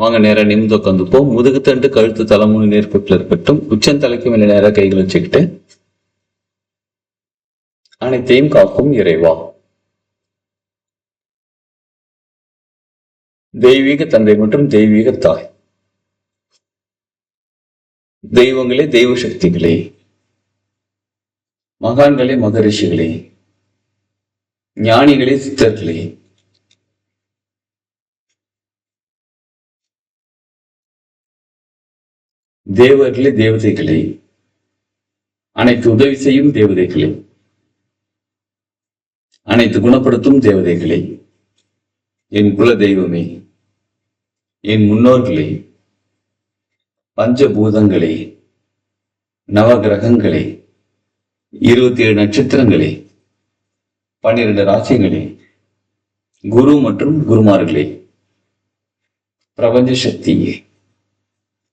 வாங்க நேரம் நிமிந்து உட்காந்துப்போம். முதுகு தண்டு கழுத்து தலை மூணு நேர்கோட்டில் இருக்கட்டும். உச்சந்தலைக்கு மேல நேரம் கைகள் வச்சுக்கிட்டு அனைத்தையும் காக்கும் இறைவா, தெய்வீக தந்தை மற்றும் தெய்வீக தாய், தெய்வங்களே, தெய்வ சக்திகளே, மகான்களே, மகரிஷிகளே, ஞானிகளே, சித்தர்களே, தேவர்களே, தேவதைகளே, அனைத்து உதவி செய்யும் தேவதைகளே, அனைத்து குணப்படுத்தும் தேவதைகளே, என் குல தெய்வமே, என் முன்னோர்களே, பஞ்சபூதங்களே, நவகிரகங்களே, 27 நட்சத்திரங்களே, 12 ராசிகளே, குரு மற்றும் குருமார்களே, பிரபஞ்ச சக்தியே,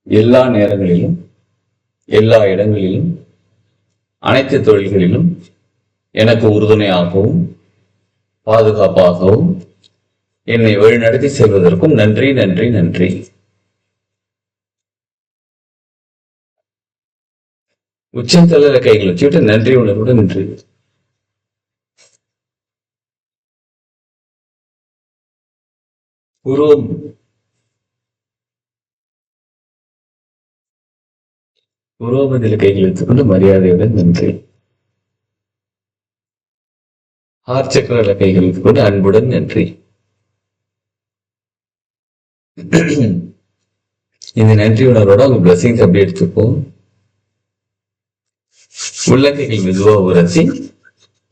எல்லா நேரங்களிலும் எல்லா இடங்களிலும் அனைத்து தொழில்களிலும் எனக்கு உறுதுணையாகவும் பாதுகாப்பாகவும் என்னை வழிநடத்தி செல்வதற்கும் நன்றி நன்றி நன்றி. உச்சந்தலையில கைகள் வச்சுக்கிட்டு நன்றி உணர்வுடன் நின்று புரோமதியில கைகள் எடுத்துக்கொண்டு மரியாதையுடன் நன்றி. ஆர் சக்கர கைகள் எடுத்துக்கொண்டு அன்புடன் நன்றி. இந்த நன்றி உணர்வோட அவங்க பிளஸிங்ஸ் அப்படி எடுத்துப்போம். உள்ளங்கைகள் மெதுவா உரசி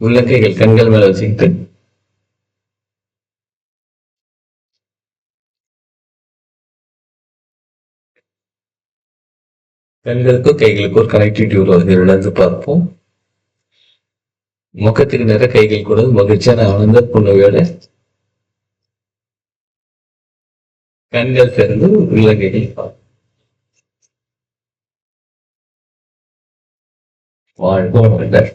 உள்ளங்கைகள் கண்கள் மேல வச்சுக்கிட்டு கண்களுக்கும் கைகளுக்கும் ஒரு கனெக்டிவிட்டி உருவாகிறது பார்ப்போம். முகத்துக்கு நிறைய கைகள் கூட மகிழ்ச்சியான ஆனந்த புன்னகையோட கண்கள் திறந்து உள்ளங்கைகள் பார்ப்போம். வாழ்க வளமுடன்.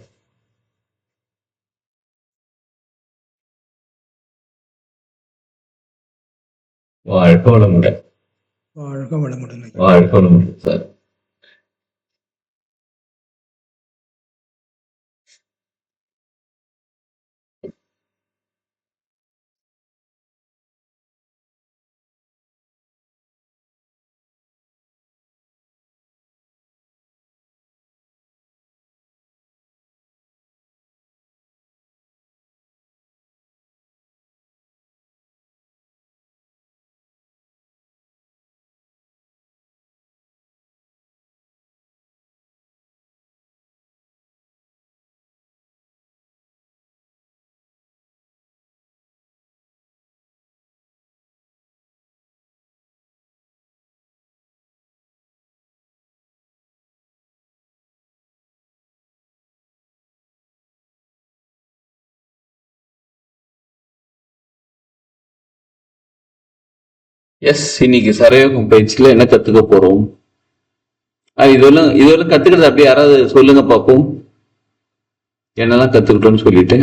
வாழ்க வளமுடன். வாழ்க வளமுடன். வாழ்க வளமுடன் சார். எஸ், இன்னைக்கு சரயோகம் பயிற்சியில என்ன கத்துக்க போறோம்? இதெல்லாம் கத்துக்கிறது அப்படியே யாராவது சொல்லுங்க பார்ப்போம். என்னெல்லாம் கத்துக்கிட்டோம்னு சொல்லிட்டு.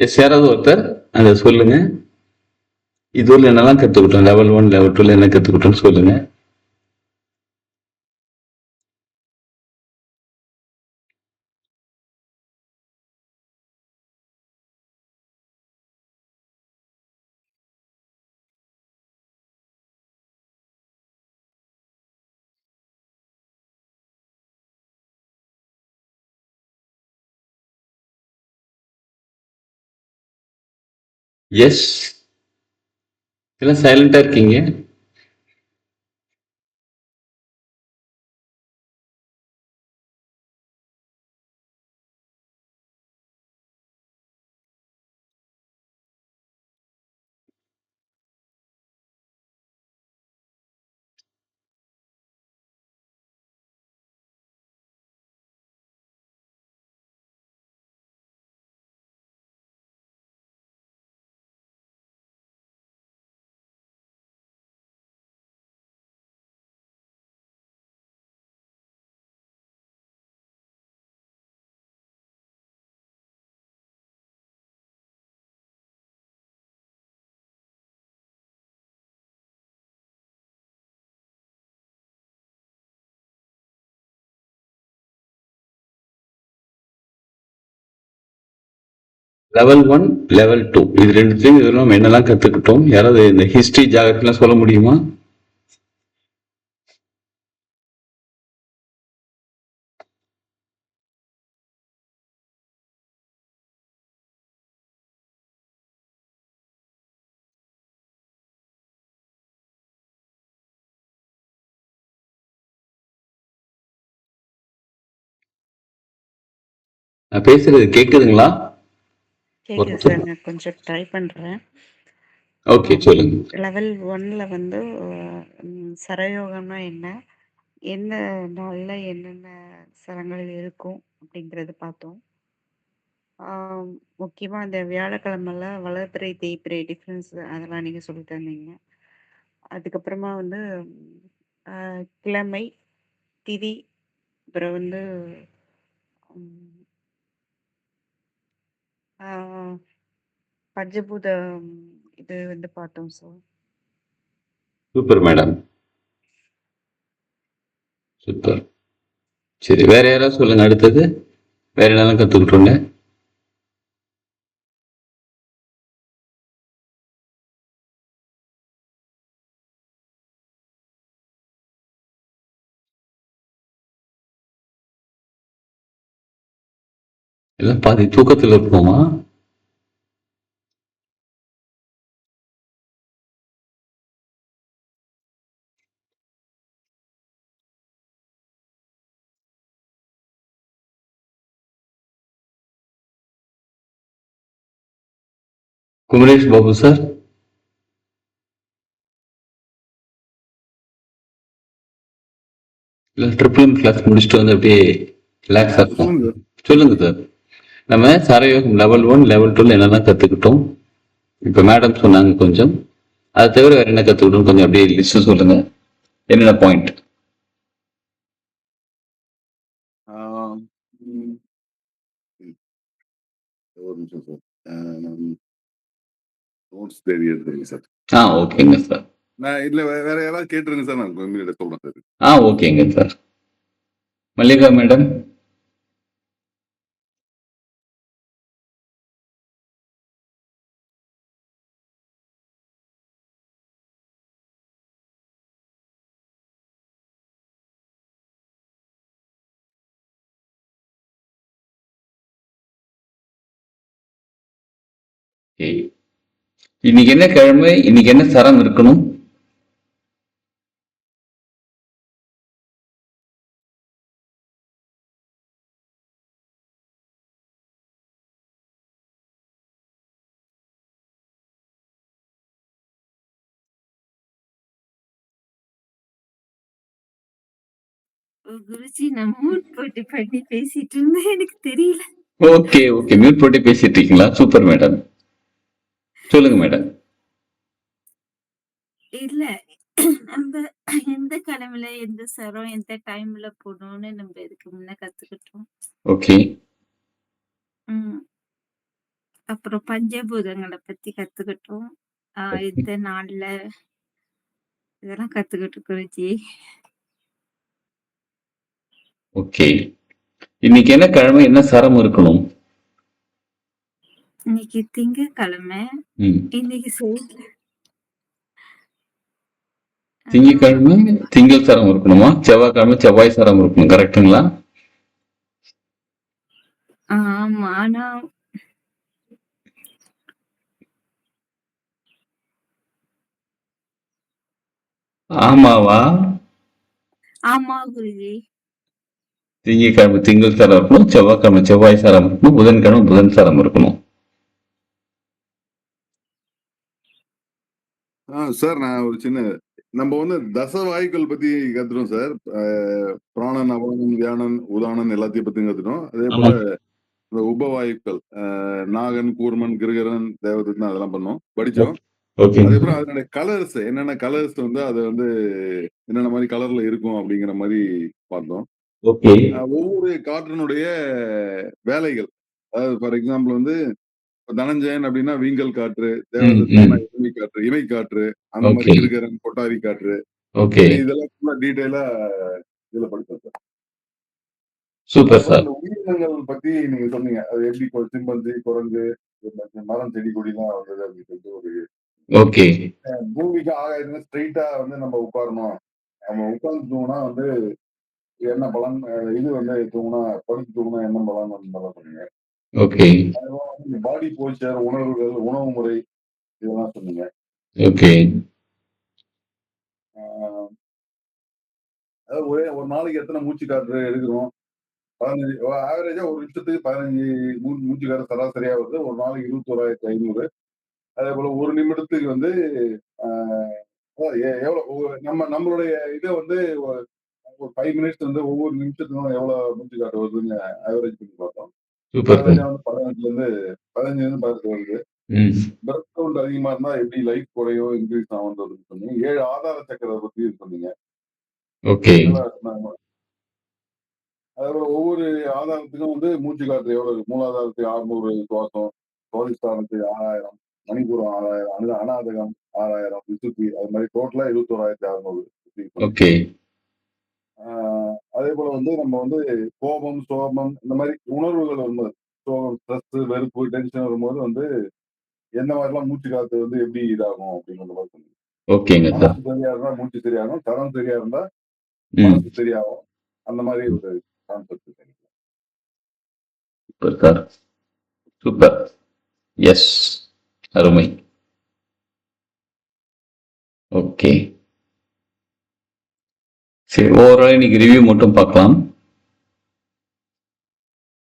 எஸ், யாராவது ஒருத்தர் அதை சொல்லுங்க. இதுல என்னெல்லாம் கத்துக்கிட்டோம், லெவல் 1 லெவல் 2 என்ன கத்துக்கிட்டோம்னு சொல்லுங்க. எஸ். எல்லாம் சைலண்டா இருக்கீங்க. லெவல் 1, லெவல் 2 இது ரெண்டுத்தையும் இதுல நம்ம என்னெல்லாம் கத்துக்கிட்டோம்? யாராவது இந்த ஹிஸ்டரி, ஜியாகிரபிலாம் சொல்ல முடியுமா? நான் பேசுறது கேக்குதுங்களா? கேக்குது சார். நான் கொஞ்சம் ட்ரை பண்றேன். ஓகே, சொல்லுங்க. லெவல் 1ல வந்து சரயோகம்னா என்ன? எந்த நாள்ல என்னென்ன சரங்கள் இருக்கும் அப்படிங்கிறது பார்த்தோம். முக்கியமா அந்த வியாழக்கிழமைல வளர்பிறை, தேய்பிறை டிஃப்ரென்ஸ் அதெல்லாம் நீங்க சொல்லி தந்தீங்க. அதுக்கப்புறமா வந்து கிழமை, திதி, அப்புறம் வந்து ம், ஆ, பஞ்சபூத இது வந்து பார்த்தோம் சார். Super madam, super. சரி, வேற யாராவது சொல்லுங்க. அடுத்தது வேற என்னெல்லாம் கத்துக்கிட்டோங்க? எல்லாம் பாதி தூக்கத்துல இருப்போமா? குமரேஷ் பாபு சார், இல்ல ட்ரிபிள் எம் கிளாஸ் முடிச்சுட்டு வந்து அப்படியே ரிலாக்ஸா இருக்கும். சொல்லுங்க சார். நம்ம சரயோகம் லெவல் 1, லெவல் 2ல என்னெல்லாம் கத்துக்கிட்டோம்? இப்ப மேடம் சொன்னாங்க கொஞ்சம். அதை தவிர வேற என்ன கத்துக்கிட்டோம்? கொஞ்சம் அப்படியே லிஸ்ட் சொல்லுங்க. என்னென்ன பாயிண்ட்? ஒரு நிமிஷம் சார். நோட்ஸ் தேடி எடுத்துருங்க சார். ஓகேங்க சார். நான் இல்ல வேற யாராவது கேட்டுருங்க சார். நான் இமீடியட்டா சொல்றேன் சார். ஓகேங்க சார். மல்லிகா மேடம். இன்னைக்கு என்ன கிழமை? இன்னைக்கு என்ன சரம் இருக்கணும்? குருஜி, நான் மியூட் போட்டு பண்ணி பேசிட்டு இருந்தேன். எனக்கு தெரியல. ஓகே, மியூட் போட்டு பேசிட்டு இருக்கீங்களா? சூப்பர் மேடம், சொல்லுங்க மேடம். இல்ல, நம்ம எந்த கிழமையில எந்த சரம் எந்த டைம்ல போடணும்னு நம்ம இதுக்கு முன்ன கத்துக்கிட்டோம். ஓகே. அப்புறம் பஞ்சபூதங்களை பத்தி கத்துக்கிட்டோம். எந்த நாள்ல இதெல்லாம் கத்துக்கிட்டு குருஜி. ஓகே. இன்னைக்கு என்ன கிழமை? என்ன சரம் இருக்கணும்? இன்னைக்கு திங்கக்கிழமை. இன்னைக்கு திங்கக்கிழமை திங்கள் சரம் இருக்கணுமா? செவ்வாய்க்கிழமை செவ்வாய் சரம் இருக்கணும். கரெக்டுங்களா? ஆமா. ஆனா ஆமாவா? ஆமா குருஜி. திங்கட்கிழமை திங்கள் சாரம் இருக்கணும், செவ்வாய்க்கிழமை செவ்வாய் சாரம் இருக்கணும், புதன்கிழமை புதன் சாரம் இருக்கணும். சார் நான் ஒரு சின்ன நம்ம வந்து தச வாயுக்கள் பத்தி கத்துட்டோம் சார். பிராணன், அபானன், தியானன், உதானன் எல்லாத்தையும் பத்தி கத்துட்டோம். அதே ஆமா. போல இந்த உபவாயுக்கள் நாகன், கூர்மன், கிருகரன், தேவதத்தன் அதெல்லாம் பண்ணோம், படிச்சோம். ஓகே. அதுக்கப்புறம் அதனுடைய கலர்ஸ் என்னென்ன கலர்ஸ் வந்து அது வந்து என்னென்ன மாதிரி கலர்ல இருக்கும் அப்படிங்கிற மாதிரி பார்த்தோம். ஓகே. ஒவ்வொரு காற்றினுடைய வேலைகள், அதாவது ஃபார் எக்ஸாம்பிள் வந்து தனஞ்சயன் அப்படின்னா வீங்கல் காற்று, தேவதத்தன்னா இமை காற்று, இமை காற்று, அந்த மாதிரி ஓகே. கிருகரன் கொட்டாவி காற்று, ஓகே. இதெல்லாம் ஃபுல்லா டீடைலா இதுல படிச்சோம் சார். சூப்பர் அதுக்கப்புறம் சார். இந்த உயிரினங்கள் பத்தி நீங்க சொன்னீங்க, அது எப்படி சிம்பந்தி, குரங்கு, மரம், செடி, கொடிலாம் வந்தது அப்படின்னு சொல்லிட்டு ஒரு ஓகே. பூமிக்கு ஆகாயத்துல ஸ்ட்ரைட்டா வந்து நம்ம உட்காரணும், நம்ம உட்கார்ந்து தூங்கினா வந்து என்ன பலன், இது வந்து தூங்கினா படுத்து தூங்கினா என்ன பலன் அந்த மாதிரிலாம் சொன்னீங்க. ஓகே. அதுக்கப்புறம் பாடி போஸ்டர், உணர்வுகள், உணவு முறை இதெல்லாம் சொன்னீங்க. ஓகே. ஆஹ் அதாவது ஒரு நாளைக்கு எத்தனை மூச்சு காற்று எடுக்கிறோம், 15 ஆவரேஜா ஒரு நிமிஷத்துக்கு 15 மூச்சு காற்று சராசரியா வருது. ஒரு நாளைக்கு 21,500. அதே போல ஒரு நிமிடத்துக்கு வந்து ஆஹ் எவ்வளவு நம்மளுடைய இதை வந்து ஒரு 5 மினிட்ஸ் வந்து ஒவ்வொரு நிமிஷத்துக்கும் எவ்வளவு மூச்சு காற்று வருதுன்னு ஆவரேஜ் பண்ணி பார்த்தோம். Super sir. ஆவரேஜா வந்து 15ல இருந்து 18 வருது. ம். பிரெத் கவுண்ட் அதிகமா இருந்தா எப்படி லைஃப் குறையும், இன்க்ரீஸ் ஆகும்ன்றதுன்னு சொன்னீங்க. 7 ஆதார சக்கரத்தை பத்தி சொன்னீங்க. ஓகே. இதெல்லாம் சொன்னாங்க. அதோட ஒவ்வொரு ஆதாரத்துக்கும் வந்து மூச்சு காற்று எவ்வளவு, மூலாதாரத்துக்கு 600 சுவாசம், சுவாதிஷ்டானத்துக்கு 6000, மணிபூரம் 6000, அநாதகம் 6000, விசுத்தி, அது மாதிரி டோட்டலா 21,600. ஓகே. அதே போல வந்து நம்ம வந்து கோபம், சோகம் இந்த மாதிரி உணர்வுகள் வரும்போது, சோகம், ஸ்ட்ரெஸ், வெறுப்பு, டென்ஷன் வரும்போது வந்து எந்த மாதிரிலாம் மூச்சு காத்து வந்து எப்படி இதாகும் அப்படிங்கிற மாதிரி சொன்னீங்க. ஓகேங்க சார். மனசு சரியா இருந்தா மூச்சு சரியாகும், தரம் சரியா இருந்தா ம். மனசு சரியாகும். அந்த மாதிரி ஒரு concept. Super sir. Super. Yes. அருமை. ஓகே. சரி, ஓவரால் இன்னைக்கு ரிவ்யூ மட்டும் பார்க்கலாம்.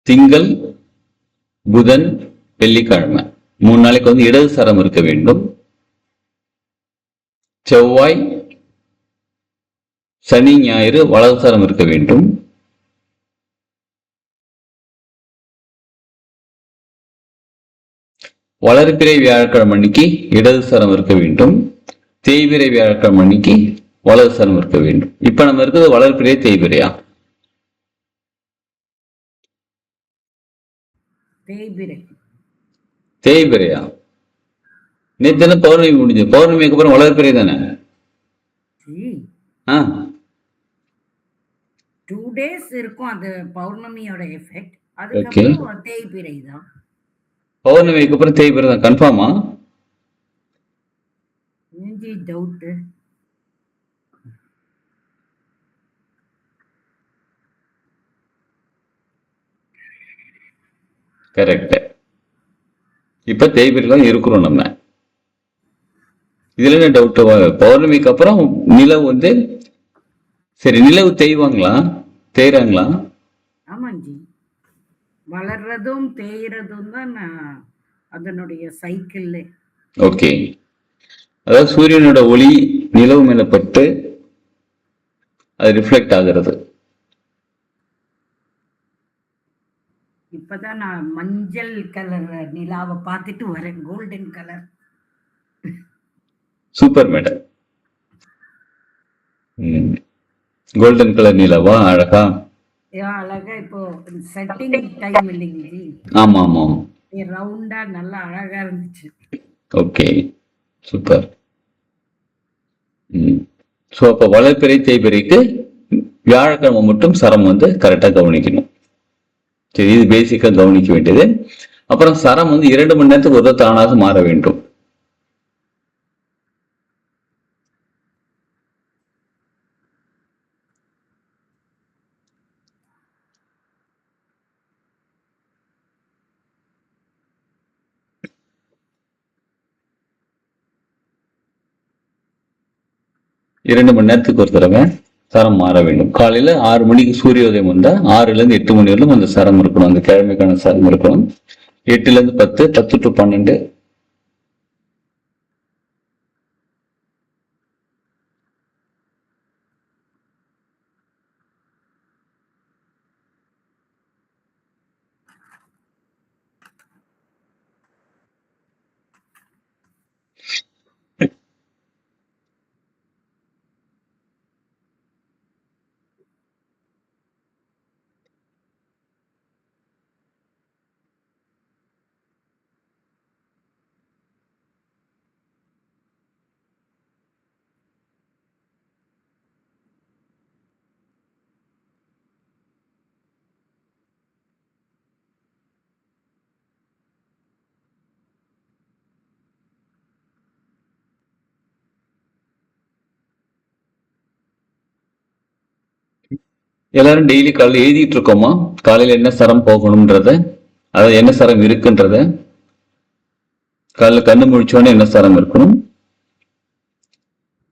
திங்கள், புதன், வெள்ளிக்கிழமை 3 நாளைக்கு வந்து இடது சரம் இருக்க வேண்டும். செவ்வாய், சனி, ஞாயிறு வலது சரம் இருக்க வேண்டும். வளர்பிறை வியாழக்கிழமை அன்னைக்கு இடது சரம் இருக்க வேண்டும். தேய்பிறை வியாழக்கிழமை அன்னைக்கு வலது சரம் இருக்க வேண்டும். இப்ப நம்ம இருக்கிறது வளர்பிறை தேய்பிறையா? தேய்பிறை. தேய்பிறையா? நேற்று பௌர்ணமி முடிஞ்சது. பௌர்ணமிக்கு அப்புறம் வளர்பிறை தானே? 2 days இருக்கும் அது பௌர்ணமியோட எஃபெக்ட். ஓகே. அதுக்கப்புறம் தேய்பிறை தான். பௌர்ணமிக்கு அப்புறம் தேய்பிறை தான் கன்ஃபார்மா? டவுட். கரெக்ட். இப்ப தேய்பிறையில இருக்கிறோம் நம்ம. இதுல என்ன டவுட்? பௌர்ணமிக்கு அப்புறம் நிலவு வந்து சரி, நிலவு தேய்வாங்களா, தேய்றாங்களா? ஆமாஞ்சி, வளர்றதும் தேய்றதும் தான் அதனுடைய சைக்கிள். ஓகே. அதாவது சூரியனோட ஒளி நிலவு மேல பட்டு அது ரிஃப்ளெக்ட் ஆகிறது. இப்பதான் நான் மஞ்சள் கலர் நிலாவை பார்த்துட்டு வரேன், golden colour. Super madam. Golden colour நிலவா? அழகா அழகா. இப்போ செட்டிங் டைம் இல்லைங்க ஜி. ஆமா ஆமா. ரவுண்டா நல்லா அழகா இருந்துச்சு. Okay, super. ஸோ அப்போ வளர்பிறை தேய்பிறைக்கு வியாழக்கிழமை மட்டும் சரம் வந்து கரெக்டா கவனிக்கணும். சரி, இது பேசிக்கா கவனிக்க வேண்டியது. அப்புறம் சரம் வந்து 2 மணி நேரத்துக்கு ஒரு தானாக மாற வேண்டும். 2 மணி நேரத்துக்கு ஒரு தடவை சரம் மாற வேண்டும். காலையில 6 மணிக்கு சூரியோதயம் வந்தா 6ல இருந்து 8 மணி வரலும் அந்த சரம் இருக்கணும், அந்த கிழமைக்கான சரம் இருக்கணும். 8ல இருந்து 10, 10 to 12. எல்லாரும் டெய்லி காலையில் எழுதிட்டு இருக்கோமா, காலையில என்ன சரம் போகணும்ன்றத, அதாவது என்ன சரம் இருக்குன்றத. காலைல கண்ணு முழிச்சோடனே என்ன சரம் இருக்கணும்,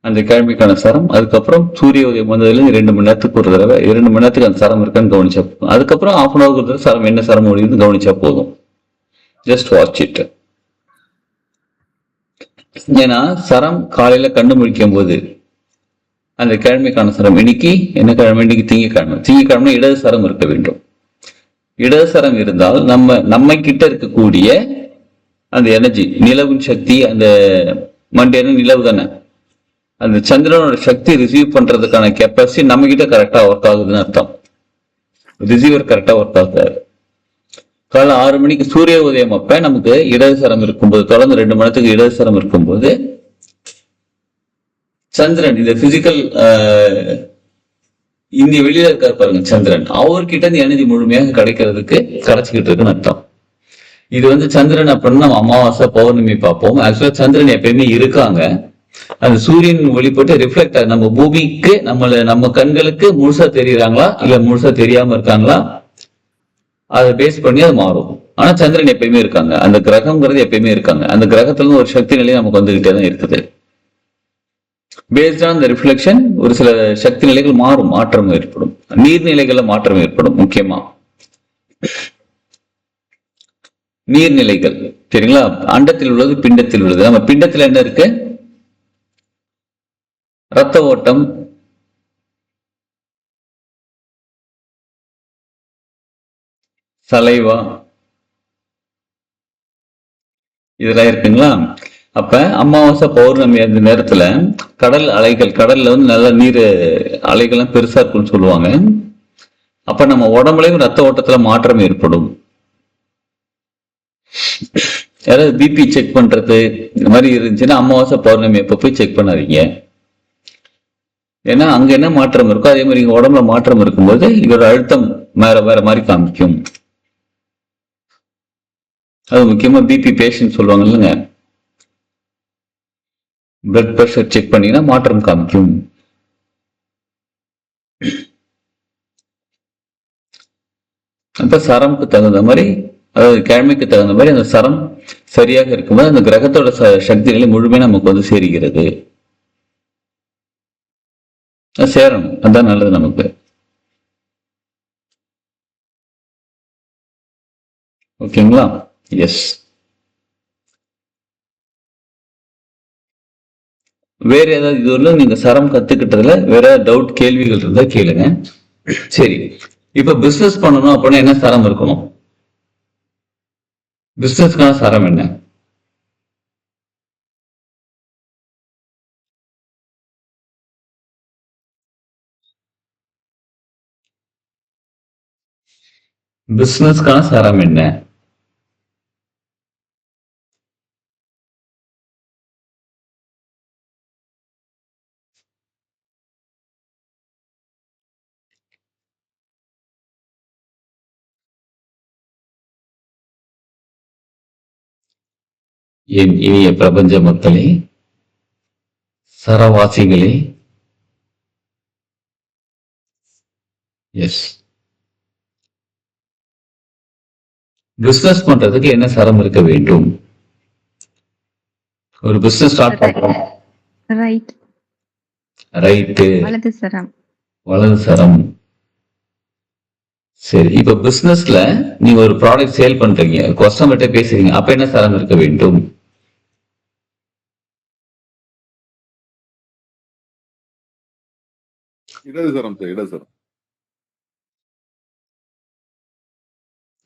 அந்த கிழமைக்கான சரம். அதுக்கப்புறம் சூரிய உதயம் வந்ததுல 2 மணி நேரத்துக்கு ஒரு தடவை 2 மணி நேரத்துக்கு அந்த சரம் இருக்கான்னு கவனிச்சா போதும். அதுக்கப்புறம் 1/2 hour ஒரு சரம் என்ன சரம் முடியுது கவனிச்சா போதும். Just watch it. ஏன்னா சரம் காலையில கண்ணு முழிக்கும் போது அந்த கிழமைக்கான சரம், இன்னைக்கு என்ன கிழமை, இன்னைக்கு திங்கக்கிழமை இடது சரம் இருக்க வேண்டும். இடது சரம் இருந்தால் நம்ம கிட்ட இருக்கக்கூடிய அந்த எனர்ஜி, நிலவின் சக்தி, அந்த மண்டேன நிலவு தானே, அந்த சந்திரனோட சக்தி ரிசீவ் பண்றதுக்கான கெப்பாசிட்டி நம்ம கிட்ட கரெக்டா ஒர்க் ஆகுதுன்னு அர்த்தம். ரிசீவர் கரெக்டா ஒர்க் ஆகுறாரு. காலை 6 மணிக்கு சூரிய உதயம் அப்ப நமக்கு இடது சரம் இருக்கும்போது, தொடர்ந்து 2 மணி நேரத்துக்கு இடது சரம் இருக்கும்போது சந்திரன், இந்த பிசிக்கல் இங்க வெளியில இருக்காரு பாருங்க சந்திரன், அவர்கிட்ட இந்த எனர்ஜி முழுமையாக கிடைக்கிறதுக்கு கிடைச்சிக்கிட்டு இருக்குன்னு அர்த்தம். இது சந்திரன் அப்படின்னு நம்ம அமாவாசை பௌர்ணமி பார்ப்போம். ஆக்சுவலா சந்திரன் எப்பயுமே இருக்காங்க. அந்த சூரியன் ஒளிப்பட்டு ரிஃப்ளெக்ட் ஆகுது நம்ம பூமிக்கு, நம்ம கண்களுக்கு முழுசா தெரியுறாங்களா இல்ல முழுசா தெரியாம இருக்காங்களா, அதை பேஸ் பண்ணி அது மாறும். ஆனா சந்திரன் எப்பயுமே இருக்காங்க, அந்த கிரகம்ங்கிறது எப்பயுமே இருக்காங்க. அந்த கிரகத்துல இருந்து ஒரு சக்தி நிலை நமக்கு வந்துகிட்டே தான் இருக்குது. பேஸ்ட் ஆன் த ரிஃப்ளெக்ஷன் ஒரு சில சக்தி நிலைகள் மாறும், மாற்றம் ஏற்படும். நீர்நிலைகள்ல மாற்றம் ஏற்படும். முக்கியமா நீர்நிலைகள் சரிங்களா. அண்டத்தில் உள்ளது, பிண்டத்தில் உள்ளது. நம்ம பிண்டத்துல என்ன இருக்கு, ரத்த ஓட்டம், சலைவா, இதெல்லாம் இருக்குங்களா. அப்ப அமாவாசை பௌர்ணமி அந்த நேரத்துல கடல் அலைகள், கடல்ல நல்ல நீர் அலைகள்லாம் பெருசா இருக்குன்னு சொல்லுவாங்க. அப்ப நம்ம உடம்புலையும் ரத்த ஓட்டத்துல மாற்றம் ஏற்படும். யாராவது பிபி செக் பண்றது இந்த மாதிரி இருந்துச்சுன்னா அமாவாசை பௌர்ணமி அப்ப போய் செக் பண்ணாதீங்க. ஏன்னா அங்க என்ன மாற்றம் இருக்கோ அதே மாதிரி இங்க உடம்புல மாற்றம் இருக்கும்போது இதோட அழுத்தம் வேற மாதிரி காமிக்கும். அது முக்கியமா பிபி பேஷண்ட் சொல்லுவாங்க இல்லைங்க, பிளட் பிரஷர் செக் பண்ணீங்கன்னா மாற்றம் காமிக்கும். அப்ப சரம்க்கு தகுந்த மாதிரி, அதாவது கிழமைக்கு தகுந்த மாதிரி அந்த சரம் சரியாக இருக்கும்போது அந்த கிரகத்தோட சக்தி நிலை முழுமையா நமக்கு சேருகிறது. சேரணும், அதான் நல்லது நமக்கு. ஓகேங்களா? எஸ். வேற ஏதாவது இதுல நீங்க சரம் கத்துக்கிட்டதுல வேற டவுட் கேள்விகள் இருந்தா கேளுங்க. சரி, இப்ப பிசினஸ் பண்ணணும் அப்படின்னா என்ன சரம் இருக்கணும், பிசினஸ்க்கான சரம் என்ன? பிசினஸ்க்கான சரம் என்ன? என் இனிய பிரபஞ்ச மக்களே, சரவாசிகளே, எஸ், பிசினஸ் பண்றதுக்கு என்ன சரம் இருக்க வேண்டும்? ஒரு பிசினஸ் ஸ்டார்ட் பண்றோம், ரைட். ரைட்டு. வலது சரம். வலது சரம். சரி, இப்ப பிசினஸ்ல நீங்க ஒரு ப்ராடக்ட் சேல் பண்றீங்க, கஸ்டமர்கிட்ட பேசுறீங்க, அப்ப என்ன சரம் இருக்க வேண்டும்? இடது சரம் சார், இடது சரம்.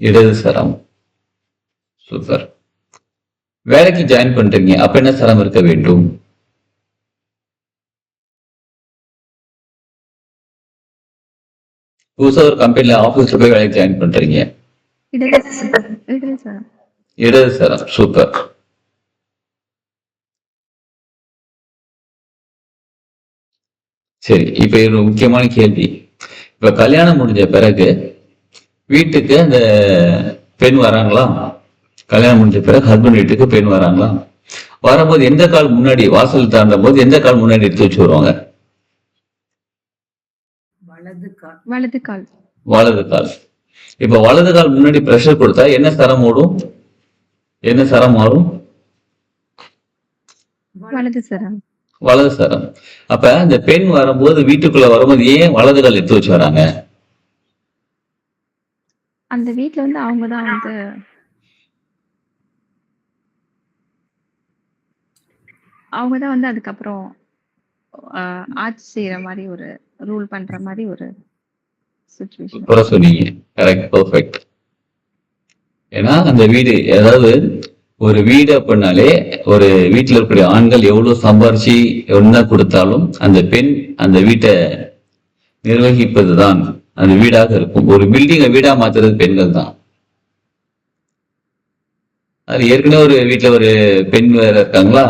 இடது சரம். சூப்பர். வேலைக்கு ஜாயின் பண்றீங்க, அப்ப என்ன சரம் இருக்க வேண்டும்? புதுசா ஒரு கம்பெனில ஆபீஸ்ல போய் வேலைக்கு ஜாயின் பண்றீங்க, இடது சரம். இடது சரம். சூப்பர். சரி, இப்ப இது ஒரு முக்கியமான கேள்வி. இப்ப கல்யாணம் முடிஞ்ச பிறகு வீட்டுக்கு அந்த பெண் வராங்களா? கல்யாணம் முடிஞ்ச பிறகு ஹஸ்பண்ட் வீட்டுக்கு பெண் வராங்களா? வரும்போது எந்த கால் முன்னாடி, வாசல் தாண்டும் போது எந்த கால் முன்னாடி எடுத்து வச்சு வருவாங்க? வலது கால். வலது கால். வலது கால். இப்ப வலது கால் முன்னாடி பிரஷர் கொடுத்தா என்ன சரம் ஓடும்? என்ன சரம் மாறும்? வலது சரம். வலது சரம். அப்ப அந்த பெண் வரும்போது, வீட்டுக்குள்ள வரும்போது ஏன் வலது கால் எடுத்து வச்சு வராங்க? அந்த வீட்ல வந்து அவங்கதான் வந்து அதுக்கப்புறம் ஆட்சி செய்யற மாதிரி ஒரு ரூல் பண்ற மாதிரி ஒரு சுச்சுவேஷன். சூப்பரா சொன்னீங்க. Correct, perfect. ஏன்னா அந்த வீடு, அதாவது ஒரு வீடு அப்படின்னாலே, ஒரு வீட்டுல இருக்கக்கூடிய ஆண்கள் எவ்வளவு சம்பாரிச்சு என்ன கொடுத்தாலும் அந்த பெண் அந்த வீட்டை நிர்வகிப்பதுதான் அந்த வீடாக இருக்கும். ஒரு பில்டிங்கை வீடா மாத்துறது பெண்கள் தான். அது ஏற்கனவே ஒரு வீட்டுல ஒரு பெண் வேற இருக்காங்களா?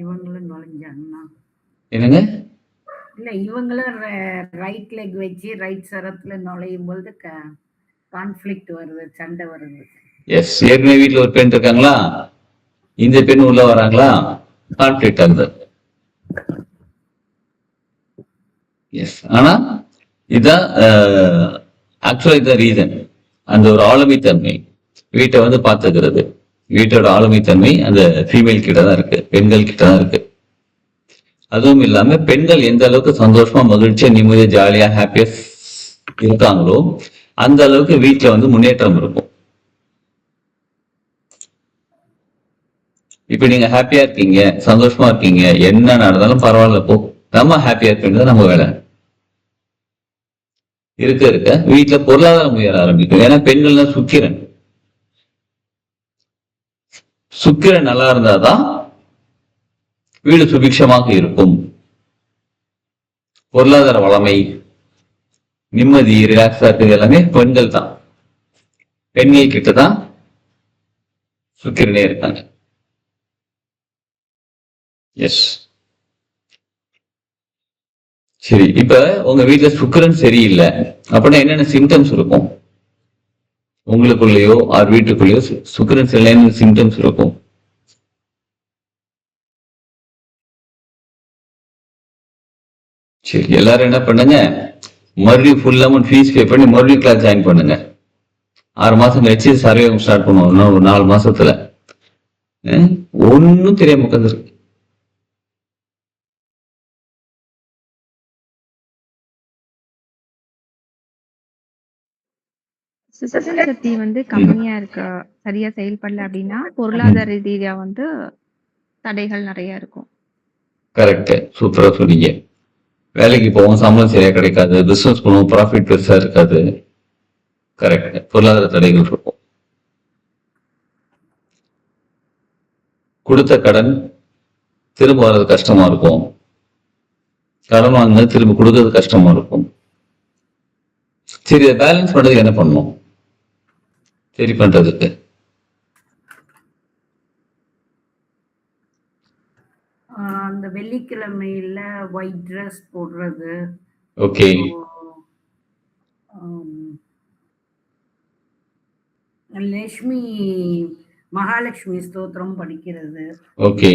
இவங்களும் நுழைஞ்சாங்கன்னா என்னங்க? இல்ல இவங்களும் ரைட் லெக் வச்சு ரைட் சரத்துல நுழையும் பொழுது கான்ஃபிளிக்ட் வருது, சண்டை வருது. எஸ், ஏற்கனவே வீட்டுல ஒரு பெண் இருக்காங்களா, இந்த பெண் உள்ள வராங்களா, கான்ஃபிளிக்ட் ஆகுது. எஸ், ஆனா இதுதான் ஆக்சுவலா இதுதான் ரீசன். அந்த ஒரு ஆளுமைத்தன்மை வீட்டை வந்து பாத்துக்கிறது, வீட்டோட ஆளுமைத்தன்மை அந்த ஃபீமேல் கிட்ட தான் இருக்கு, பெண்கள் கிட்ட தான் இருக்கு. அதுவும் இல்லாம பெண்கள் எந்த அளவுக்கு சந்தோஷமா, மகிழ்ச்சியா, நிம்மதியா, ஜாலியா, ஹாப்பியா இருக்காங்களோ அந்த அளவுக்கு வீட்டுல வந்து முன்னேற்றம் இருக்கும். இப்ப நீங்க ஹாப்பியா இருக்கீங்க, சந்தோஷமா இருக்கீங்க, என்ன நடந்தாலும் பரவாயில்ல போ, நம்ம ஹாப்பியா இருக்கிறது நம்ம வேலை. இருக்க இருக்க வீட்டுல பொருளாதாரம் உயர ஆரம்பிக்கும். ஏன்னா பெண்கள்னா சுக்கிரன். சுக்கிரன் நல்லா இருந்தாதான் வீடு சுபிக்ஷமாக இருக்கும். பொருளாதார வளமை, நிம்மதி, ரிலாக்ஸா இருக்குது எல்லாமே பெண்கள் தான். பெண்கள் கிட்டதான் சுக்கிரனே இருக்காங்க. எஸ். சரி, இப்ப உங்க வீட்டுல சுக்கிரன் சரியில்லை அப்படின்னா என்னென்ன சிம்டம்ஸ் இருக்கும்? உங்களுக்குள்ளேயோ ஆர் வீட்டுக்குள்ளேயோ சுக்கிரன் சரியில்லைன்னு சிம்டம்ஸ் இருக்கும். சரி, எல்லாரும் என்ன பண்ணுங்க, மறுபடியும் ஃபுல் அமௌண்ட் ஃபீஸ் பே பண்ணி மறுபடியும் கிளாஸ் ஜாயின் பண்ணுங்க. 6 மாசம் கழிச்சு சர்வே ஸ்டார்ட் பண்ணுவோம். இன்னும் ஒரு 4 மாசத்துல ஒன்னும் தெரியாம உட்காந்துருக்கு. சுதந்திர சக்தி வந்து கம்மியா இருக்க, சரியா செயல்படல அப்படின்னா பொருளாதார ரீதியா வந்து தடைகள் நிறைய இருக்கும். கரெக்ட், சூப்பரா சொன்னீங்க. வேலைக்கு போவோம், சம்பளம் சரியா கிடைக்காது, பிசினஸ் பண்ணுவோம், ப்ராஃபிட் பெருசா இருக்காது. கரெக்ட், பொருளாதார தடைகள் இருக்கும். கொடுத்த கடன் திரும்ப வர்றது கஷ்டமா இருக்கும். கடன் வாங்க திரும்ப கொடுக்கறது கஷ்டமா இருக்கும். சரி, இதை பேலன்ஸ் பண்றதுக்கு என்ன பண்ணணும்? சரி பண்றதுக்கு அந்த வெள்ளிக்கிழமையில ஒயிட் ட்ரெஸ் போடுறது. ஓகே. லட்சுமி மகாலட்சுமி ஸ்தோத்திரம் படிக்கிறது. ஓகே.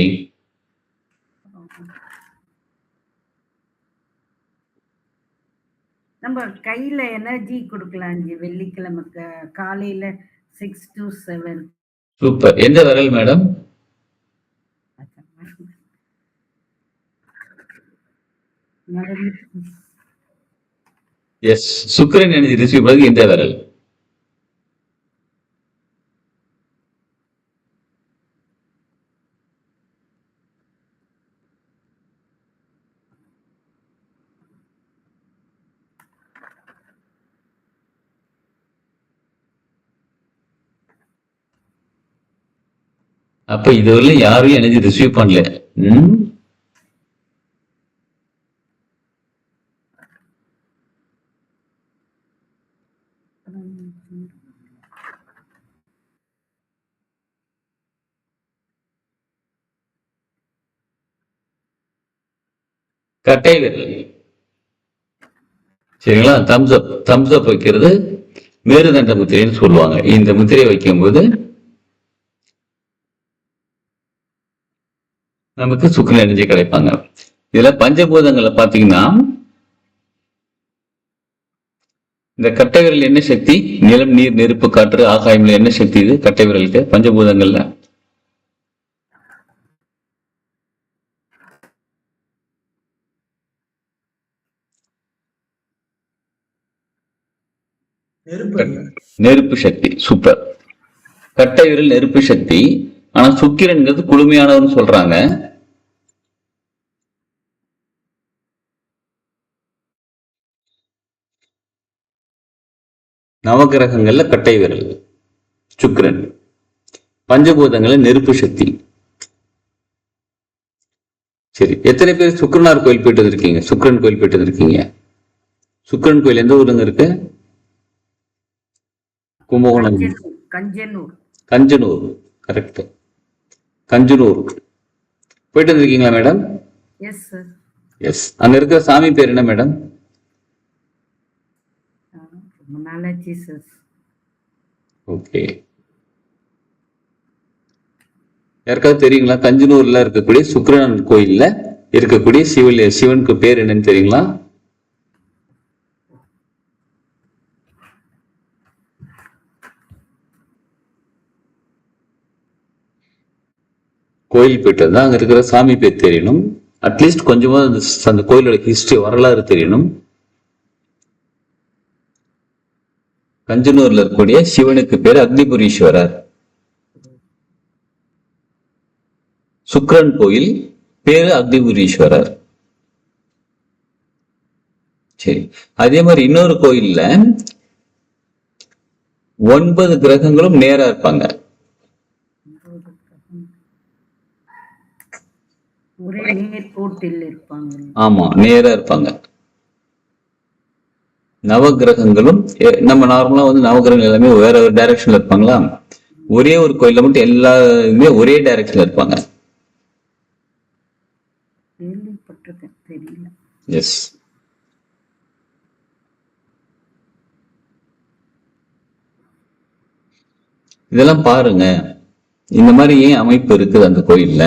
நம்ம கையில எனர்ஜி கொடுக்கலாம். வெள்ளிக்கிழமை காலையில 6 to 7. சூப்பர். எந்த விரல் மேடம்? மறந்துட்டேன். எஸ், சுக்கிரன் எனர்ஜி ரிசீவ் பண்ணது இந்த விரல். அப்ப இதுவரை யாரும் எனர்ஜி ரிசீவ் பண்ணல. கட்டை விரல் சரிங்களா? தம்ஸ் அப் வைக்கிறது மேருதண்ட முத்திரைன்னு சொல்லுவாங்க. இந்த முத்திரை வைக்கும்போது நமக்கு சுக்கிரன் எனர்ஜி கிடைப்பாங்க. இதுல பஞ்சபூதங்களை பாத்தீங்கன்னா இந்த கட்டை விரல் என்ன சக்தி? நிலம், நீர், நெருப்பு, காற்று, ஆகாயம்ல என்ன சக்தி? இது கட்டை விரலுக்கு பஞ்சபூதங்கள்ல நெருப்பு சக்தி. சூப்பர். கட்டை விரல் நெருப்பு சக்தி. ஆனா சுக்கிரன்கிறது குளுமையானவர்னு சொல்றாங்க. நவகிரகங்கள்ல கட்டை விரல் சுக்கிரன், பஞ்சபூதங்கள்ல நெருப்பு சக்தி. சரி, எத்தனை பேர் சுக்கிரனார் கோயில் போயிட்டு இருக்கீங்க? சுக்கிரன் கோயில் போயிட்டு இருக்கீங்க? சுக்கிரன் கோயில் எந்த ஊருங்க இருக்கு? கும்பகோணம், கஞ்சனூர். கரெக்ட், கஞ்சனூர் போயிட்டு இருக்கீங்களா மேடம்? Yes sir. எஸ். அங்க இருக்கிற சாமி பேர் என்ன மேடம்? ஓகே, யாருக்காவது தெரியுங்களா? கஞ்சனூர்ல இருக்கக்கூடிய சுக்கிரன் கோயில்ல இருக்கக்கூடிய சிவனுக்கு பேர் என்னன்னு தெரியுங்களா? கோயில் போயிட்டு தான் அங்க இருக்கிற சாமி பேர் தெரியணும். அட்லீஸ்ட் கொஞ்சமா அந்த கோயிலோட ஹிஸ்டரி, வரலாறு தெரியணும். கஞ்சனூர்ல இருக்கக்கூடிய சிவனுக்கு பேரு அக்னிபுரீஸ்வரர். சுக்கிரன் கோயில் பேரு அக்னிபுரீஸ்வரர். சரி, அதே மாதிரி இன்னொரு கோயில்ல 9 கிரகங்களும் நேரா இருப்பாங்க. ஆமா, நேரா இருப்பாங்க. நவகிரகங்களும் நம்ம நார்மலா நவகிரகங்கள் எல்லாமே வேற ஒரு டைரக்ஷன்ல இருப்பாங்களா? ஒரே ஒரு கோயில்ல மட்டும் எல்லாருமே ஒரே டைரக்ஷன்ல இருப்பாங்க. எஸ். இதெல்லாம் பாருங்க, இந்த மாதிரி ஏன் அமைப்பு இருக்குது அந்த கோயில்ல?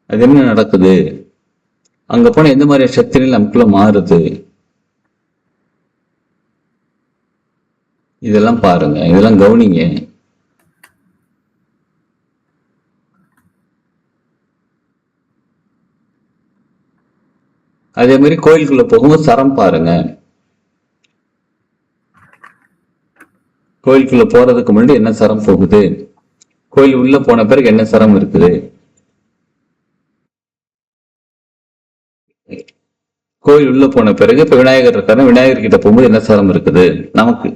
அது என்ன நடக்குது? அங்க போன எந்த மாதிரி சக்திகள் நமக்குள்ள மாறுது? இதெல்லாம் பாருங்க, இதெல்லாம் கவனிங்க. அதே மாதிரி கோயிலுக்குள்ள போகும்போது சரம் பாருங்க. கோயிலுக்குள்ள போறதுக்கு முன்னாடி என்ன சரம் போகுது, கோயில் உள்ள போன பிறகு என்ன சரம் இருக்குது, கோயில் உள்ள போன பிறகு இப்ப விநாயகர் இருக்காரு, விநாயகர் கிட்ட போகும்போது என்ன சரம் இருக்குது நமக்கு.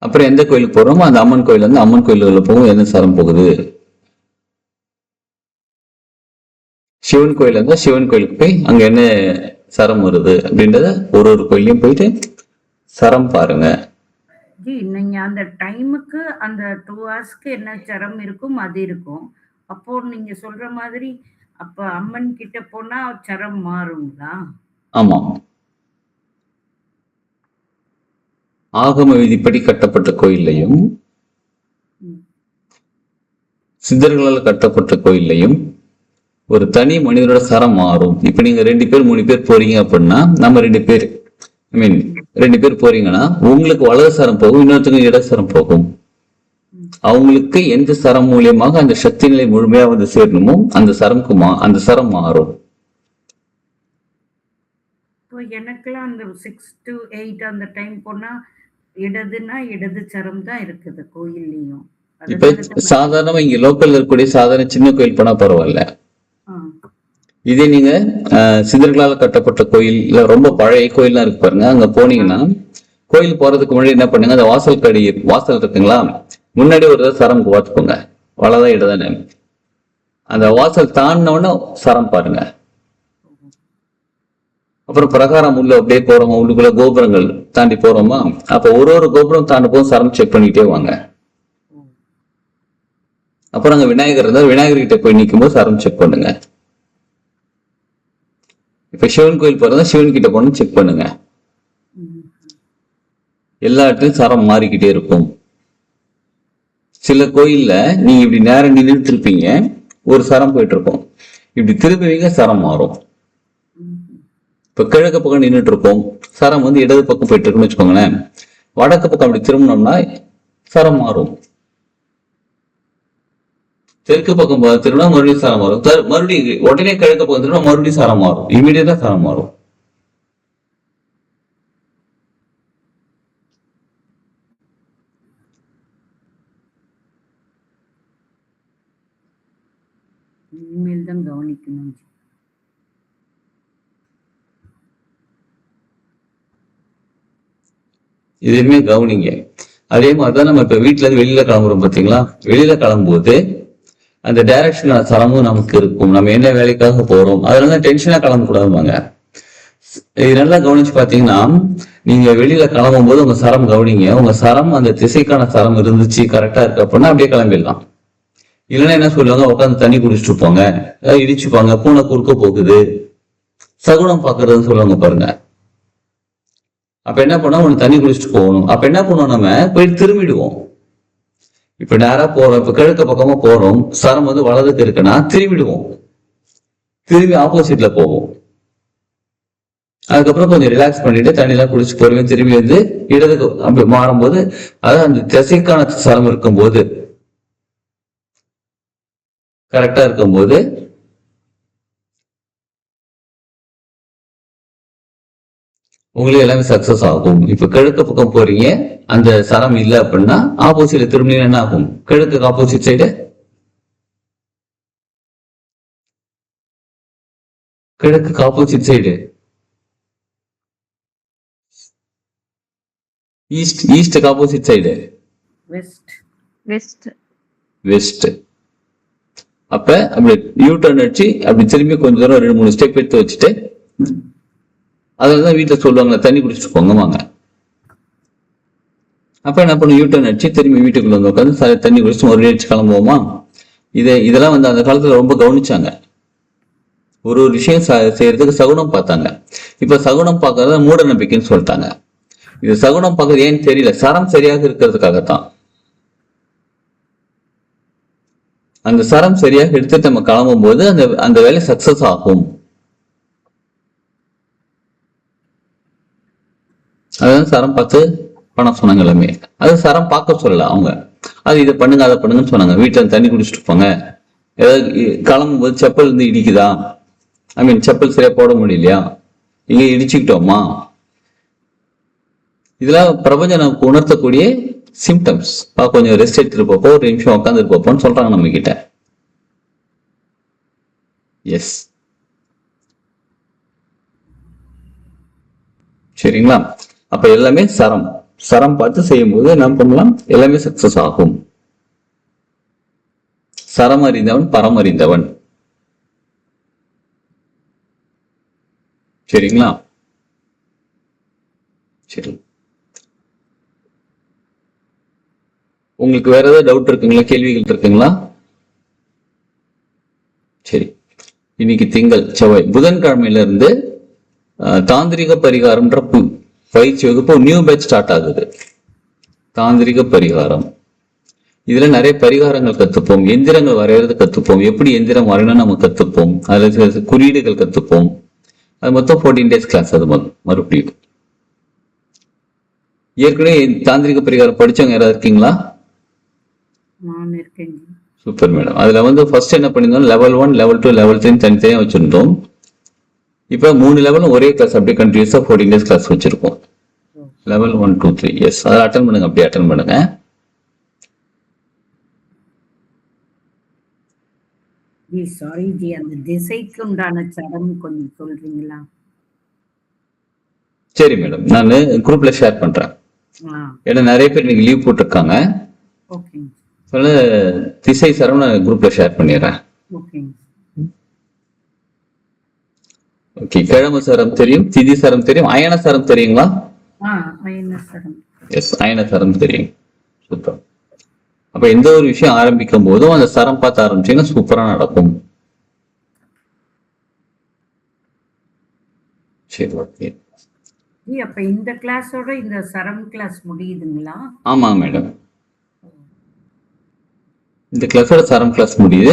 அப்புறம் எந்த கோயிலுக்கு போறோமோ அந்த அம்மன் கோயில் அம்மன் கோயிலுக்குள்ள போகும்போது என்ன சரம் போகுது. சிவன் கோயில் இருந்தா சிவன் கோயிலுக்கு போய் அங்க என்ன சரம் வருது அப்படின்றத ஒரு கோயிலையும் போயிட்டு சரம் பாருங்க. நீங்க அந்த டைமுக்கு அந்த 2 ஹவர்ஸ்க்கு என்ன சரம் இருக்கும் அது இருக்கும். அப்போ நீங்க சொல்ற மாதிரி அப்ப அம்மன் கிட்ட போனா சரம் மாறுங்களா? ஆமா, ஆகம விதிப்படி கட்டப்பட்ட கோயில்லையும் சித்தர்களால் கட்டப்பட்ட கோயில்லையும் ஒரு தனி மனிதனோட சரம் மாறும். இப்ப நீங்க 2 பேர் 3 பேர் போறீங்க அப்படின்னா, நம்ம 2 பேர் 2 பேர் போறீங்கன்னா உங்களுக்கு வலது சரம் போகும், இன்னொருத்தருக்கு இடது சரம் போகும். அவங்களுக்கு எந்த சரம் மூலியமாக அந்த சக்தி நிலை முழுமையா வந்து சேரணுமோ அந்த அந்த சரம் மாறும். இப்போ எனக்கெல்லாம் அந்த 6 to 8 அந்த டைம் போனா இடதுன்னா இடது சரம் தான் இருக்குது கோயில்லையும். இப்ப சாதாரணமா இங்க லோக்கல்ல இருக்கக்கூடிய சாதாரண சின்ன கோயில் போனா பரவாயில்ல. இதே நீங்க சிதர்களால் கட்டப்பட்ட கோயில் இல்ல ரொம்ப பழைய கோயில்லாம் இருக்கு பாருங்க, அங்க போனீங்கன்னா கோயில் போறதுக்கு முன்னாடி என்ன பண்ணுங்க, அந்த வாசல் இருக்குங்களா, முன்னாடி ஒரு சரம் பார்த்துக்கோங்க, வலதான் இடதானே. அந்த வாசல் தாண்டினோடனே சரம் பாருங்க. அப்புறம் பிரகாரம் உள்ள அப்படியே போறோமா, உள்ளுக்குள்ள கோபுரங்கள் தாண்டி போறோமா, அப்ப ஒரு கோபுரம் தாண்டி போதும் சரம் செக் பண்ணிட்டே வாங்க. அப்புறம் அங்க விநாயகர் இருந்தா விநாயகர் கிட்ட போய் நிற்கும் போது சரம் செக் பண்ணுங்க. இப்ப சிவன் கோயில் போறதா சிவன் கிட்ட போன செக் பண்ணுங்க. எல்லா இடத்துலயும் சரம் மாறிக்கிட்டே இருக்கும். சில கோயில்ல நீங்க இப்படி நேரம் நின்றுட்டு இருப்பீங்க, ஒரு சரம் போயிட்டு இருக்கும், இப்படி திரும்புவீங்க சரம் மாறும். இப்ப கிழக்கு பக்கம் நின்றுட்டு இருப்போம், சரம் வந்து இடது பக்கம் போயிட்டு இருக்குன்னு வச்சுக்கோங்களேன். வடக்கு பக்கம் அப்படி திரும்பினோம்னா சரம் மாறும். தெற்கு பக்கம் திரும்பினா மறுபடியும் சரம் மாறும். மறுபடியும் உடனே கிழக்கு பக்கம் திரும்பினா மறுபடியும் சரம் மாறும். இமீடியட்டா சரம் மாறும். இனிமேல் தான் கவனிக்கணும். எதுவுமே கவனிங்க. அதே மாதிரிதான் நம்ம இப்ப வீட்டுல இருந்து வெளியில கிளம்புறோம் பாத்தீங்களா, வெளியில கிளம்பும்போது அந்த டைரக்ஷன் சரமும் நமக்கு இருக்கும். நம்ம என்ன வேலைக்காக போறோம், அதனால டென்ஷனா கிளம்பக்கூடாதுவாங்க. இது நல்லா கவனிச்சு பாத்தீங்கன்னா, நீங்க வெளியில கிளம்பும் போது உங்க சரம் கவனிங்க. உங்க சரம் அந்த திசைக்கான சரம் இருந்துச்சு, கரெக்டா இருக்கு அப்படின்னா அப்படியே கிளம்பிடலாம். இல்லைன்னா என்ன சொல்லுவாங்க, உட்காந்து தண்ணி குடிச்சிட்டு போங்க, இடிச்சுப்பாங்க, பூனை குறுக்க போகுது, சகுனம் பாக்குறதுன்னு சொல்லுவாங்க பாருங்க. அப்ப என்ன பண்ணோம், ஒண்ணு தண்ணி குடிச்சிட்டு போகணும். அப்ப என்ன பண்ணுவோம், நம்ம போயிட்டு திரும்பிடுவோம். இப்ப நேரா போறோம், இப்ப கிழக்கு பக்கமா போறோம், சரம் வந்து வலதுக்கு இருக்குன்னா திரும்பிடுவோம், திரும்பி ஆப்போசிட்ல போவோம். அதுக்கப்புறம் கொஞ்சம் ரிலாக்ஸ் பண்ணிட்டு தண்ணி எல்லாம் குடிச்சு போறவங்க திரும்பி வந்து இடதுக்கு அப்படி மாறும்போது, அதாவது அந்த திசைக்கான சரம் இருக்கும்போது கரெக்டா இருக்கும்போது உங்களுக்கு எல்லாமே சக்சஸ் ஆகும். இப்ப கிழக்கு பக்கம் போறீங்க, அந்த சரம் இல்லை அப்படின்னா ஆப்போசிட்ல திரும்பினீங்கன்னா என்ன ஆகும், கிழக்கு ஆப்போசிட் சைடு கிழக்கு ஆப்போசிட் சைடு ஈஸ்டுக்கு ஆப்போசிட் சைடு வெஸ்ட். அப்ப அப்படி யூ டர்ன் அடிச்சு அப்படி திரும்பி கொஞ்சம் தூரம் 2-3 ஸ்டெப் எடுத்து வச்சுட்டு, அதனாலதான் வீட்டுல சொல்லுவாங்க தண்ணி குடிச்சிட்டு போங்க வாங்க. அப்ப என்ன பண்ணும், யூ டர்ன் அடிச்சு திரும்பி வீட்டுக்குள்ள வந்து உட்காந்து தண்ணி குடிச்சு மறுபடியும் அடிச்சு கிளம்புவோமா. இதெல்லாம் வந்து அந்த காலத்துல ரொம்ப கவனிச்சாங்க. ஒரு விஷயம் செய்யறதுக்கு சகுனம் பார்த்தாங்க. இப்ப சகுனம் பார்க்கறத மூட நம்பிக்கைன்னு சொல்லிட்டாங்க. இது சகுனம் பார்க்கறது ஏன்னு தெரியல, சரம் சரியாக இருக்கிறதுக்காகத்தான். அந்த சரம் சரியாக எடுத்துட்டு நம்ம கிளம்பும் போது அந்த வேலை சக்சஸ் ஆகும். அதான் சரம் பார்த்து பண்ண சொன்னாங்க எல்லாமே. அது சரம் பார்க்க சொல்லல அவங்க, அது இதை பண்ணுங்க அதை பண்ணுங்கன்னு சொன்னாங்க. வீட்டுல தண்ணி குடிச்சிட்டு போங்க, ஏதாவது கிளம்பும் போது செப்பல் இருந்து இடிக்குதா, செப்பல் சரியா போட முடியலையா, இங்க இடிச்சுக்கிட்டோமா, இதெல்லாம் பிரபஞ்சம் நமக்கு உணர்த்தக்கூடிய சிம்டம்ஸ். கொஞ்சம் ரெஸ்ட் எடுத்துட்டு போப்போ, ஒரு நிமிஷம் உட்காந்துட்டு போப்போன்னு சொல்றாங்க நம்ம கிட்ட. எஸ், சரிங்களா. அப்ப எல்லாமே சரம் பார்த்து செய்யும் போது என்ன பண்ணலாம், எல்லாமே சக்சஸ் ஆகும். சரம் அறிந்தவன் பரம் அறிந்தவன். சரிங்களா. சரி, உங்களுக்கு வேற ஏதாவது டவுட் இருக்குங்களா, கேள்விகள் இருக்குங்களா? சரி, இன்னைக்கு திங்கள் செவ்வாய் புதன்கிழமையில இருந்து தாந்திரிக பரிகாரம்ன்ற பயிற்சி வகுப்பு நியூ பேட்ச் ஸ்டார்ட் ஆகுது. தாந்திரிக பரிகாரம், இதுல நிறைய பரிகாரங்கள் கத்துப்போம், எந்திரங்கள் வரைகிறது கத்துப்போம், எப்படி எந்திரம் வரையணும் நம்ம கத்துப்போம், அதுல குறியீடுகள் கத்துப்போம். அது மொத்தம் 14 days கிளாஸ். அது மறுபடியும் ஏற்கனவே தாந்திரிக பரிகாரம் படிச்சவங்க யாராவது இருக்கீங்களா? நான் இருக்கேன் ஜி. Super madam. அதுல வந்து ஃபர்ஸ்ட் என்ன பண்ணியிருந்தோம், லெவல் 1 லெவல் 2 லெவல் 3 தனித்தனியா வச்சிருந்தோம். இப்போ 3 லெவலும் ஒரே கிளாஸ் அப்படியே கண்டினியூஸா 14 days கிளாஸ் வச்சிருக்கோம். லெவல் 1 2 3 எஸ், அதை அட்டன் பண்ணுங்க, அப்படியே அட்டன் பண்ணுங்க. ஜி சாரி ஜி, அந்த திசைக்கு உண்டான சரம் கொஞ்சம் சொல்றீங்களா? சரி மேடம், நான் குரூப்ல ஷேர் பண்றேன். ஏன்னா நிறைய பேர் இன்னைக்கு லீவ் போட்டிருக்காங்க. ஓகேங்க சொல்ல திசை சரம் நான் குரூப்ல ஷேர் பண்ணிடுறேன். ஓகேங்க. ஓகே, கிழமை சரம் தெரியும், திதி சரம் தெரியும், அயன சரம் தெரியுங்களா? அயன சரம். எஸ், அயன சரம் தெரியும். சூப்பர். அப்ப எந்த ஒரு விஷயம் ஆரம்பிக்கும் போதும் அந்த சரம் பார்த்து ஆரம்பிச்சீங்கன்னா சூப்பரா நடக்கும். சரி, ஓகே. ஜி அப்ப இந்த கிளாஸோட இந்த சரம் கிளாஸ் முடியுதுங்களா? ஆமாங்க மேடம், இந்த கிளாஸோட சரம் கிளாஸ் முடியுது.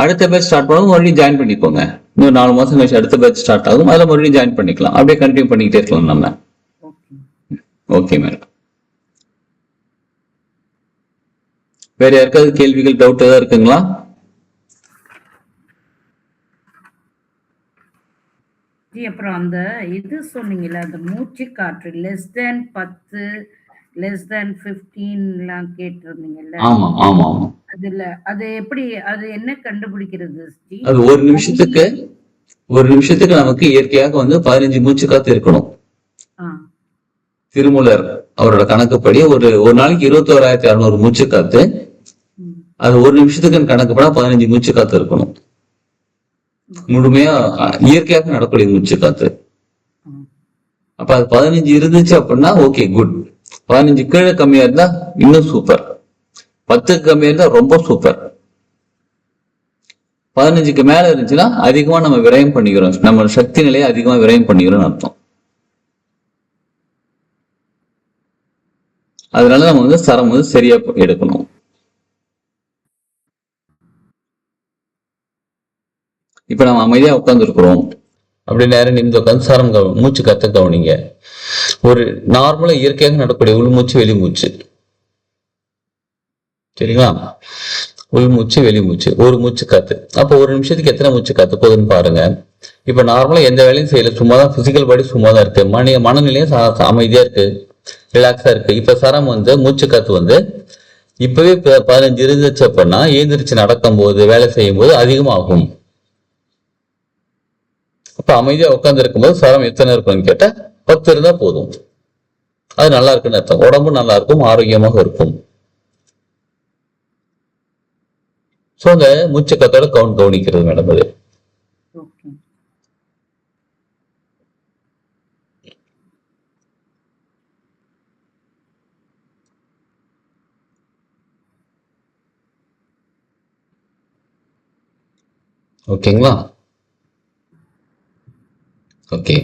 அடுத்த பேட்ச் ஸ்டார்ட் பண்ணும்போது மறுபடியும் ஜாயின் பண்ணிக்கோங்க. இன்னும் 4 மாசம் கழிச்சு அடுத்த பேட்ச் ஸ்டார்ட் ஆகும், அதில் மறுபடியும் ஜாயின் பண்ணிக்கலாம். அப்படியே கண்டினியூ பண்ணிக்கிட்டே இருக்கலாம் நம்ம. Okay madam. வேற யாருக்காவது கேள்விகள், டவுட் ஏதாவது இருக்குங்களா? ஜி அப்புறம் அந்த இது சொன்னீங்கல்ல, அந்த மூச்சு காற்று லெஸ் தேன் 10 லெஸ் தேன் 15 கேட்டிருந்தீங்கல்ல. ஆமா ஆமா ஆமா. அதுல அது எப்படி, அது என்ன கண்டுபிடிக்கிறது ஜி? அது ஒரு நிமிஷத்துக்கு நமக்கு இயற்கையாக வந்து 15 மூச்சு காத்து இருக்கணும். திருமூலர் அவரோட கணக்குப்படி ஒரு நாளைக்கு 21,600 மூச்சு காத்து. அது ஒரு நிமிஷத்துக்கு கணக்குப்பட 15 மூச்சு காத்து இருக்கணும். முழுமையா இயற்கையாக நடக்கூடிய மூச்சு காத்து. அப்ப அது 15 இருந்துச்சு அப்படின்னா ஓகே குட். 15 கீழே கம்மியா இருந்தா இன்னும் சூப்பர். 10க்கு கம்மியா இருந்தா ரொம்ப சூப்பர். 15க்கு மேல இருந்துச்சுன்னா அதிகமா நம்ம விரயம் பண்ணிக்கிறோம், நம்ம சக்தி நிலையை அதிகமா விரயம் பண்ணிக்கிறோம்னு அர்த்தம். அதனால நம்ம வந்து சரம் வந்து சரியா எடுக்கணும். இப்ப நம்ம அமைதியா உட்கார்ந்து இருக்கிறோம், அப்படி நேரம் நிமிந்து உட்காந்து சரம் மூச்சு கத்த கவனிங்க. ஒரு நார்மலா இயற்கையாக நடக்கூடிய உள்மூச்சு வெளிமூச்சு, சரிங்களா? உள்மூச்சு வெளிமூச்சு, ஒரு மூச்சு காத்து. அப்போ ஒரு நிமிஷத்துக்கு எத்தனை மூச்சு காத்து போகுதுன்னு பாருங்க. இப்ப நார்மலா எந்த வேலையும் செய்யல, சும்மாதான் பிசிக்கல் பாடி சும்மாதான் இருக்கு, மனநிலையும் அமைதியா இருக்கு, ரிலாக்ஸா இருக்கு. இப்ப சரம் வந்து மூச்சு காத்து வந்து இப்பவே 15 இருந்துச்சு அப்படின்னா எழுந்திரிச்சு நடக்கும் போது வேலை செய்யும் போது அதிகமாகும். அப்ப அமைதியா உட்கார்ந்து இருக்கும்போது சரம் எத்தனை இருக்கும்னு கேட்டா 10 இருந்தா போதும். அது நல்லா இருக்குன்னு அர்த்தம். உடம்பு நல்லா இருக்கும், ஆரோக்கியமாக இருக்கும். சோ அந்த மூச்சு காத்தோட கவனிக்கிறது மேடம். அது ஓகேங்களா? ஓகே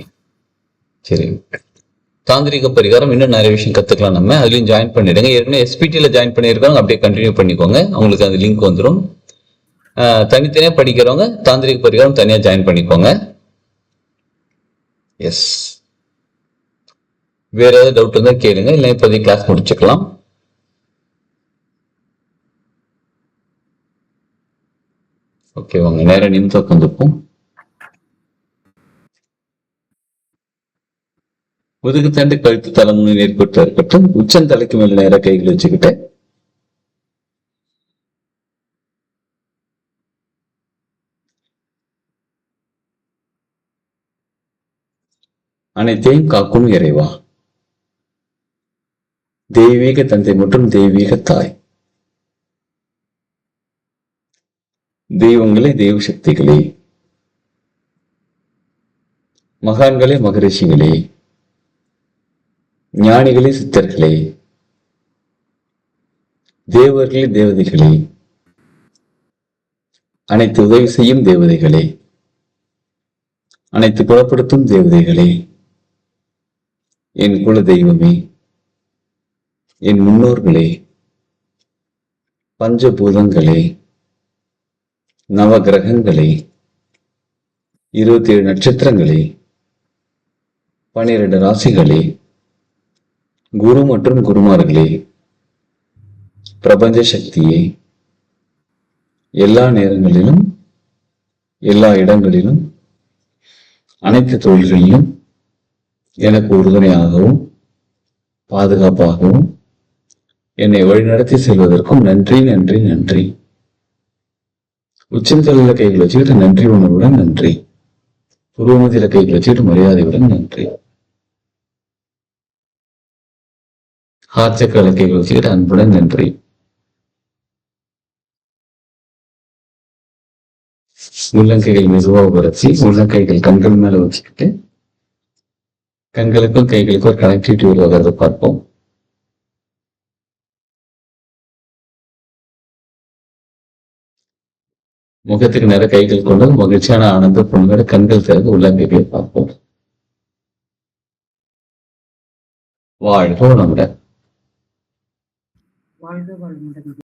சரி. தாந்திரிக பரிகாரம் இன்னும் நிறைய விஷயம் கத்துக்கலாம் நம்ம. அதுலயும் ஜாயின் பண்ணிடுங்க. ஏற்கனவே எஸ்பிடில ஜாயின் பண்ணிருக்காங்க, அப்படியே கண்டினியூ பண்ணிக்கோங்க, உங்களுக்கு அந்த லிங்க் வந்துடும். தனித்தனியா படிக்கிறவங்க தாந்திரிக பரிகாரம் தனியா ஜாயின் பண்ணிக்கோங்க. எஸ், வேற ஏதாவது டவுட் இருந்தா கேளுங்க, இல்லை இப்போதைக்கு கிளாஸ் முடிச்சுக்கலாம். ஓகே வாங்க, நேரம் நிமிஷம் உட்காந்துப்போம். முதுகு தண்டு கழுத்து தலைமுறை நேர்பட்டு இருக்கட்டும். உச்சம் தலைக்கு மேல நேர கைகள் வச்சுக்கிட்டு அனைத்தையும் காக்கும் இறைவா, தெய்வீக தந்தை மற்றும் தெய்வீக தாய், தெய்வங்களே, தெய்வ சக்திகளே, மகான்களே, மகரிஷிகளே, ஞானிகளே, சித்தர்களே, தேவர்களே, தேவதைகளே, அனைத்து உதவி செய்யும் தேவதைகளே, அனைத்து குணப்படுத்தும் தேவதைகளே, என் குல தெய்வமே, என் முன்னோர்களே, பஞ்சபூதங்களே, நவ கிரகங்களே, 27 நட்சத்திரங்களே, 12 ராசிகளே, குரு மற்றும் குருமார்களே, பிரபஞ்ச சக்தியை எல்லா நேரங்களிலும் எல்லா இடங்களிலும் அனைத்து தொழில்களிலும் எனக்கு உறுதுணையாகவும் பாதுகாப்பாகவும் என்னை வழிநடத்தி செல்வதற்கும் நன்றி நன்றி நன்றி. உச்சந்தலையில கைகள் வச்சுக்கிட்டு நன்றி உணர்வுடன் நன்றி. புருவமத்தில கைகள் வச்சுக்கிட்டு மரியாதையுடன் நன்றி. ஹார்ட் சக்கர கைகள் வச்சுக்கிட்டு அன்புடன் நன்றி. உள்ளங்கைகள் மெதுவாக உரசி உள்ளங்கைகள் கண்கள் மேல வச்சுக்கிட்டு கண்களுக்கும் கைகளுக்கும் ஒரு கனெக்டிவிட்டி உருவாகிறத பார்ப்போம். முகத்துக்கு நேர கைகள் கொண்டு மகிழ்ச்சியான ஆனந்த பொண்களோட கண்கள் திறந்து உள்ளங்கைகளை பார்ப்போம். வாழ்க வளமுடன். வாழ்க வளமுடன்.